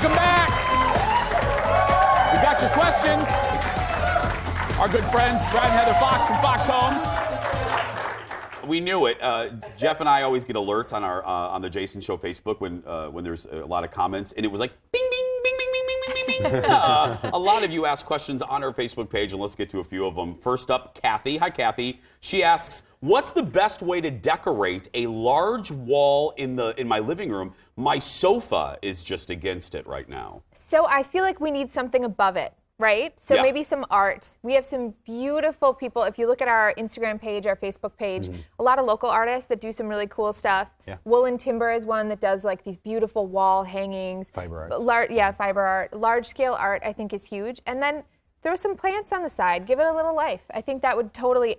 Welcome back. We got your questions. Our good friends, Brad and Heather Fox from Fox Homes. We knew it. Jeff and I always get alerts on our on the Jason Show Facebook when there's a lot of comments, and it was like bing, bing, bing, bing, bing, bing, bing, bing. A lot of you ask questions on our Facebook page, and let's get to a few of them. First up, Kathy. Hi, Kathy. She asks, "What's the best way to decorate a large wall in my living room? My sofa is just against it right now." So I feel like we need something above it. Right? So maybe some art. We have some beautiful people. If you look at our Instagram page, our Facebook page, a lot of local artists that do some really cool stuff. Yeah. Woolen Timber is one that does like these beautiful wall hangings. Fiber art. Fiber art. Large scale art I think is huge. And then throw some plants on the side. Give it a little life. I think that would totally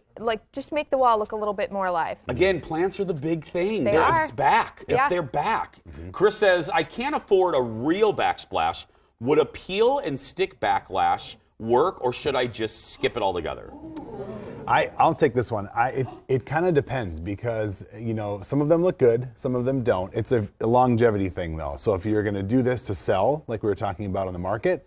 just make the wall look a little bit more alive. Again, plants are the big thing. They are. It's back. Yeah. They're back. Chris says, "I can't afford a real backsplash. Would a peel and stick backlash work, or should I just skip it altogether?" I'll take this one. It kind of depends because, some of them look good, some of them don't. It's a longevity thing, though. So if you're going to do this to sell, like we were talking about on the market,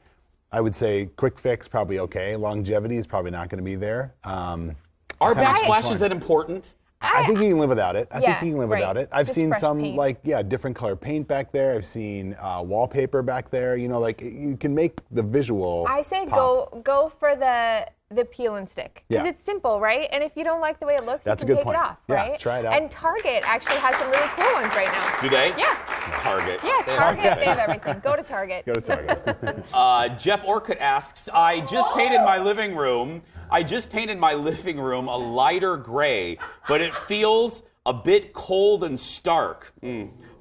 I would say quick fix, probably okay. Longevity is probably not going to be there. Are backsplashes that important? I think you can live without it. I think you can live without it. I've Just seen fresh some paint. different color paint back there. I've seen wallpaper back there. You can make the visual. I say pop. go for the peel and stick. Because Yeah. it's simple, right? And if you don't like the way it looks, That's you a can good take point. it off, Yeah, right? try it out. And Target actually has some really cool ones right now. Do they? Yeah. Target. Yeah, They have Target, everything. they have everything. Go to Target. Go to Target. Jeff Orcutt asks, I just painted my living room a lighter gray, but it feels a bit cold and stark.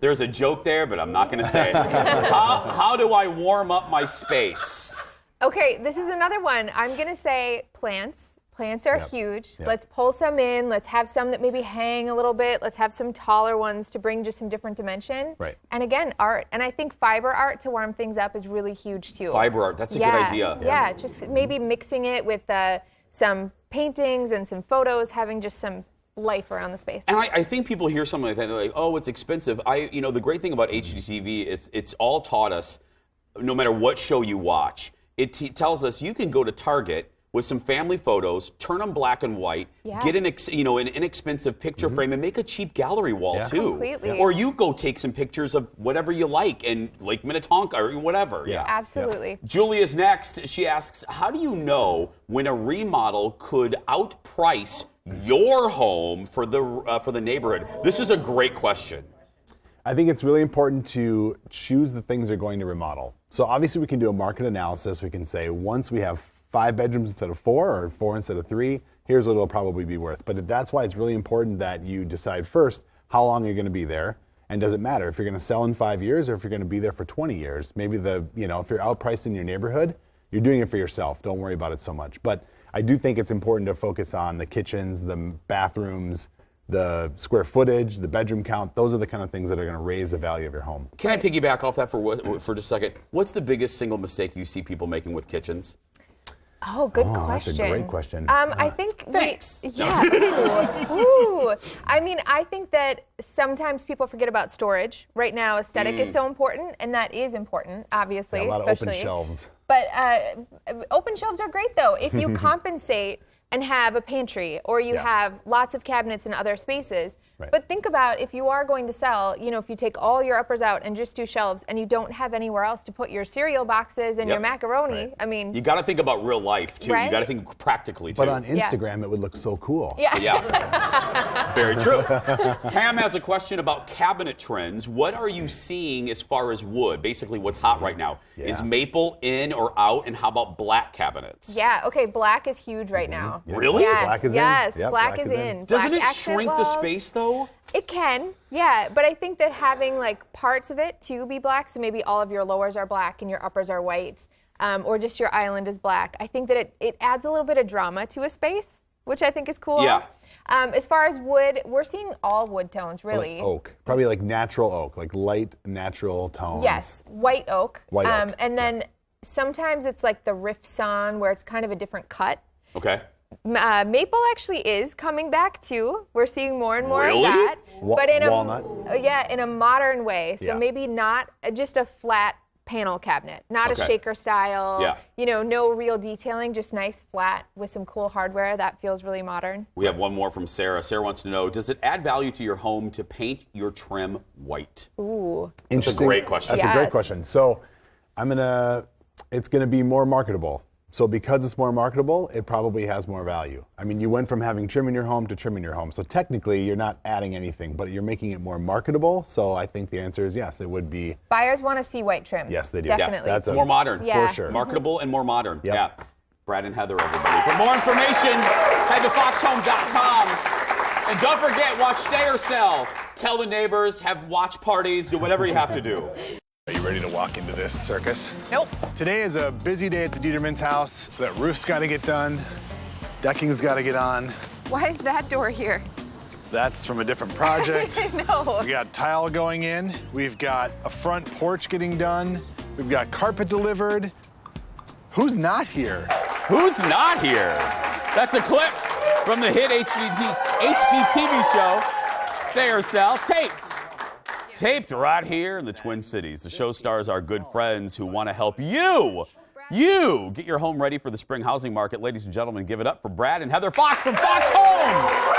There's a joke there, but I'm not going to say it. How do I warm up my space? Okay, this is another one. I'm going to say plants. Plants are huge. Yep. Let's pull some in. Let's have some that maybe hang a little bit. Let's have some taller ones to bring just some different dimension. Right. And again, art. And I think fiber art to warm things up is really huge too. Fiber art, that's a good idea. Yeah, just maybe mixing it with some paintings and some photos, having just some life around the space. And I think people hear something like that, they're like, oh, it's expensive. The great thing about HGTV, it's all taught us, no matter what show you watch, it tells us you can go to Target with some family photos, turn them black and white, get an inexpensive picture frame, and make a cheap gallery wall too. Completely. Or you go take some pictures of whatever you like in Lake Minnetonka or whatever. Yeah. Absolutely. Julia's next. She asks, how do you know when a remodel could outprice your home for the neighborhood? This is a great question. I think it's really important to choose the things you're going to remodel. So obviously we can do a market analysis. We can say once we have 5 bedrooms instead of 4 or 4 instead of 3, here's what it'll probably be worth. But that's why it's really important that you decide first how long you're going to be there. And does it matter if you're going to sell in 5 years or if you're going to be there for 20 years? Maybe if you're outpriced in your neighborhood, you're doing it for yourself. Don't worry about it so much. But I do think it's important to focus on the kitchens, the bathrooms, the square footage, the bedroom count. Those are the kind of things that are going to raise the value of your home. Can I piggyback off that for just a second? What's the biggest single mistake you see people making with kitchens? Oh, good question. That's a great question. I think Thanks. Ooh. I mean, I think that sometimes people forget about storage. Right now, aesthetic is so important, and that is important, obviously. A lot of open shelves. But open shelves are great, though. If you compensate and have a pantry, or you have lots of cabinets in other spaces. Right. But think about if you are going to sell, if you take all your uppers out and just do shelves, and you don't have anywhere else to put your cereal boxes and your macaroni. Right. I mean, You got to think about real life too. Right? You got to think practically too. But on Instagram, it would look so cool. Yeah. Very true. Pam has a question about cabinet trends. What are you seeing as far as wood? Basically, what's hot right now? Yeah. Is maple in or out? And how about black cabinets? Yeah, okay, black is huge right now. Really? Yes, Black is in. yes, Yep, black is in. Doesn't Black it accent shrink the walls. space though? It can, yeah, but I think that having parts of it to be black, so maybe all of your lowers are black and your uppers are white, or just your island is black, I think that it adds a little bit of drama to a space, which I think is cool. Yeah. As far as wood, we're seeing all wood tones, really. Like oak. Probably like natural oak, like light natural tones. Yes, white oak. White oak, And then sometimes it's like the riff sawn, where it's kind of a different cut. Okay. Maple actually is coming back too. We're seeing more and more Really? of that. But in Walnut? in a modern way. So maybe not just a flat panel cabinet, not Okay. a shaker style. Yeah. You know, no real detailing, just nice flat with some cool hardware. That feels really modern. We have one more from Sarah. Sarah wants to know, does it add value to your home to paint your trim white? Ooh. Interesting. great question. That's a great Yes. question. So it's gonna be more marketable. So because it's more marketable, it probably has more value. I mean, you went from having trim in your home to trim in your home. So technically, you're not adding anything, but you're making it more marketable. So I think the answer is yes, it would be. Buyers want to see white trim. Yes, they do. Definitely. That's More modern. Yeah. For sure. Marketable and more modern. Yep. Yeah. Brad and Heather, everybody. For more information, head to foxhome.com. And don't forget, watch Stay or Sell. Tell the neighbors, have watch parties, do whatever you have to do. Are you ready to walk into this circus? Nope. Today is a busy day at the Dieterman's house, so that roof's got to get done, decking's got to get on. Why is that door here? That's from a different project. No. We got tile going in. We've got a front porch getting done. We've got carpet delivered. Who's not here? Who's not here? That's a clip from the hit HGTV show, Stay or Sell, taped right here in the Twin Cities. The show stars are good friends who want to help you get your home ready for the spring housing market. Ladies and gentlemen, give it up for Brad and Heather Fox from Fox Homes.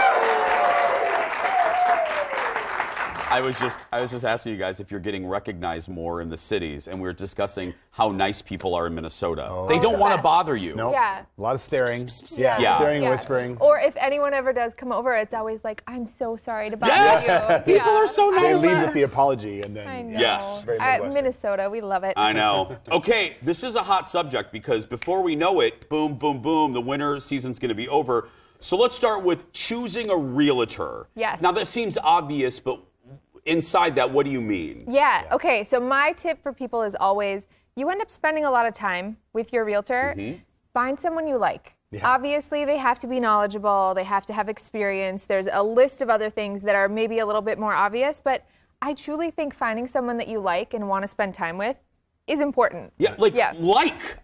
I was just asking you guys if you're getting recognized more in the cities, and we were discussing how nice people are in Minnesota. They don't want to bother you. Nope. Yeah. A lot of staring. Yeah. Staring and Yeah. whispering. Or if anyone ever does come over, it's always like, I'm so sorry to bother Yes! you. People are so They nice. leave with the apology and then. I know. Yes. Very Midwestern. Minnesota, we love it. I know. Okay, this is a hot subject because before we know it, boom, boom, boom, the winter season's going to be over. So let's start with choosing a realtor. Yes. Now that seems obvious, but inside that, what do you mean? Yeah. Okay. So my tip for people is always, you end up spending a lot of time with your realtor. Find someone you like. Yeah. Obviously, they have to be knowledgeable. They have to have experience. There's a list of other things that are maybe a little bit more obvious, but I truly think finding someone that you like and want to spend time with is important. Yeah.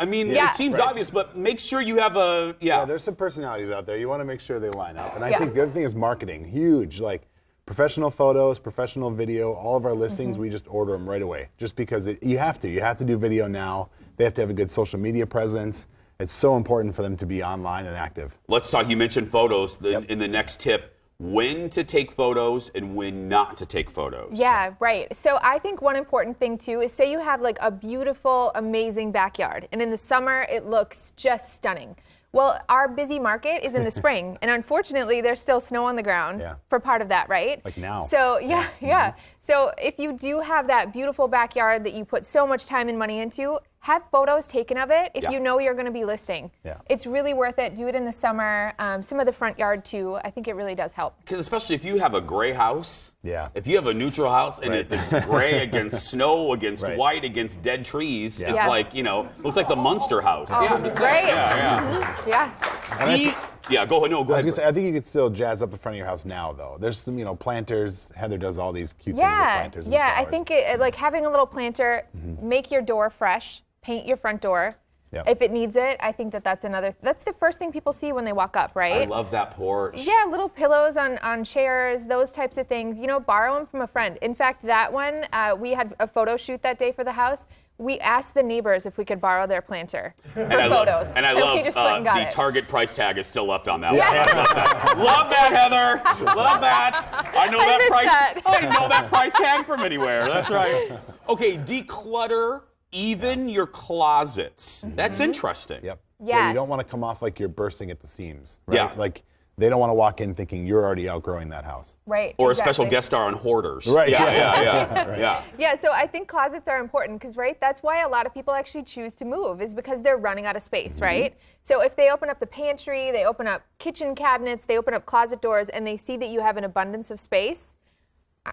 I mean, Yeah. it seems Right. obvious, but make sure you have a, Yeah, there's some personalities out there. You want to make sure they line up. And I Yeah. think the other thing is marketing. Huge. Like professional photos, professional video, all of our listings, we just order them right away. Just because you have to. You have to do video now. They have to have a good social media presence. It's so important for them to be online and active. Let's talk. You mentioned photos in the next tip. When to take photos and when not to take photos. Yeah, right. So I think one important thing too is, say you have like a beautiful, amazing backyard, and in the summer it looks just stunning. Well, our busy market is in the spring, and unfortunately there's still snow on the ground Yeah. for part of that, right? Like now. So yeah. So if you do have that beautiful backyard that you put so much time and money into, have photos taken of it if Yeah. you know you're going to be listing. Yeah. It's really worth it. Do it in the summer. Some of the front yard too. I think it really does help. Because especially if you have a gray house, Yeah. if you have a neutral house and Right. it's a gray against snow, against Right. white, against dead trees, Yeah. it's Yeah. like, looks like the Munster house. Yeah, I'm just saying. Great. Yeah. Yeah. Yeah, go ahead. No, go I was ahead. gonna say, I think you could still jazz up the front of your house now, though. There's some, planters. Heather does all these cute things with Yeah, planters and yeah. I flowers. think like having a little planter, make your door fresh, paint your front door. Yep. If it needs it, I think that's the first thing people see when they walk up, I right? love that porch. Yeah, little pillows on chairs, those types of things. Borrow them from a friend. In fact, that one, we had a photo shoot that day for the house. We asked the neighbors if we could borrow their planter for photos. I we just went and got the it. Target price tag is still left on that Yeah. one. I love that. Love that, Heather. Love that. I know I that missed price. that. I didn't know that price tag from anywhere. That's right. Okay, declutter even your closets. That's interesting. Yep. Yeah. You don't want to come off like you're bursting at the seams. Right? Yeah. Like they don't want to walk in thinking you're already outgrowing that house. Right. Or exactly. a special guest star on hoarders. Right, Yeah, yeah. yeah. Yeah. Yeah, so I think closets are important because, right, that's why a lot of people actually choose to move, is because they're running out of space, right? So if they open up the pantry, they open up kitchen cabinets, they open up closet doors, and they see that you have an abundance of space,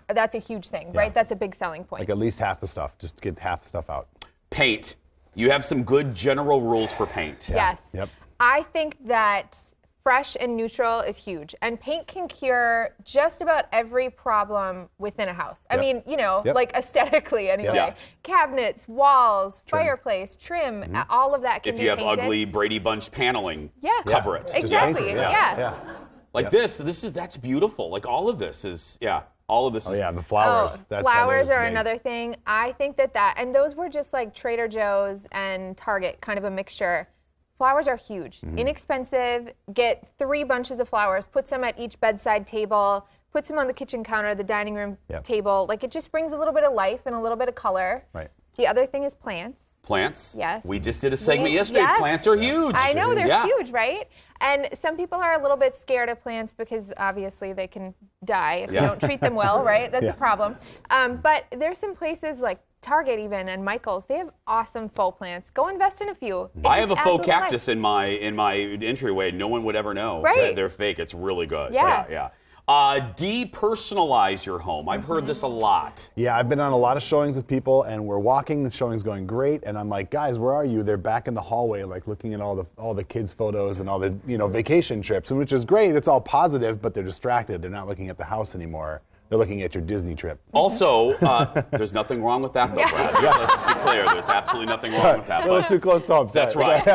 that's a huge thing, right? That's a big selling point. Like at least half the stuff. Just get half the stuff out. Paint. You have some good general rules for paint. Yes. Yep. I think that fresh and neutral is huge, and paint can cure just about every problem within a house. I Yep. mean, Yep. like aesthetically anyway. Yeah. Cabinets, walls, fireplace, trim, all of that can If be you have painted. ugly Brady Bunch paneling, Yeah. cover it. Just paint Exactly. it. Yeah. Like Yep. that's beautiful. Like all of this is, yeah. All of this Oh is. yeah, the flowers. Oh, flowers are another thing. I think that, and those were just like Trader Joe's and Target, kind of a mixture. Flowers are huge, inexpensive. Get 3 bunches of flowers, put some at each bedside table, put some on the kitchen counter, the dining room table. Like it just brings a little bit of life and a little bit of color. Right. The other thing is plants. Plants? Yes. We just did a segment yesterday. Yes. Plants are huge. I know, they're Yeah. huge, right? And some people are a little bit scared of plants because obviously they can die if you don't treat them well, right? That's a problem. But there's some places like Target even and Michael's, they have awesome faux plants. Go invest in a few. It I just have a adds faux little cactus life. in my entryway. No one would ever know Right. that they're fake. It's really good. Yeah. Yeah. Depersonalize your home. I've heard this a lot. Yeah, I've been on a lot of showings with people, and we're walking. The showing's going great, and I'm like, guys, where are you? They're back in the hallway, like looking at all the kids' photos and all the vacation trips, which is great. It's all positive, but they're distracted. They're not looking at the house anymore. They're looking at your Disney trip. Also, there's nothing wrong with that, though, Brad. Let's just be clear. There's absolutely nothing wrong with that. A little too close to home. That's right.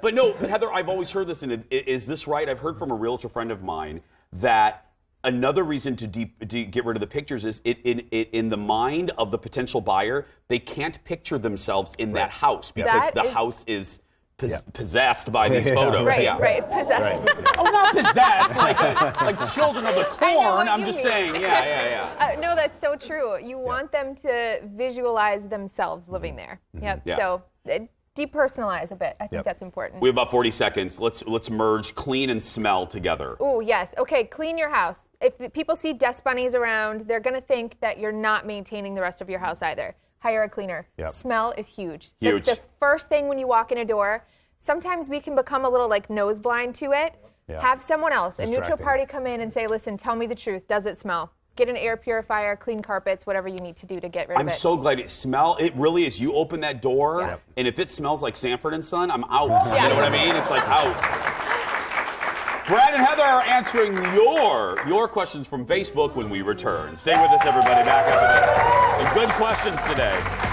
But Heather, I've always heard this, and is this right? I've heard from a realtor friend of mine that another reason to get rid of the pictures is in the mind of the potential buyer, they can't picture themselves in that house because the house is possessed by these photos. Right, possessed. Oh, not possessed, like children of the I know corn. what I'm you just mean. saying, yeah. No, that's so true. You want them to visualize themselves living there. Yep. Yeah. So depersonalize a bit. I think that's important. We have about 40 seconds. Let's merge clean and smell together. Oh, yes. Okay, clean your house. If people see dust bunnies around, they're going to think that you're not maintaining the rest of your house either. Hire a cleaner. Yep. Smell is huge. Huge. That's the first thing when you walk in a door. Sometimes we can become a little like nose blind to it. Yeah. Have someone else, a neutral Distracting. party, come in and say, listen, tell me the truth. Does it smell? Get an air purifier, clean carpets, whatever you need to do to get rid of it. I'm so glad it really is. You open that door, and if it smells like Sanford and Son, I'm out. Yeah. You know what I mean? It's like out. Brad and Heather are answering your questions from Facebook when we return. Stay with us, everybody. Back after this. And good questions today.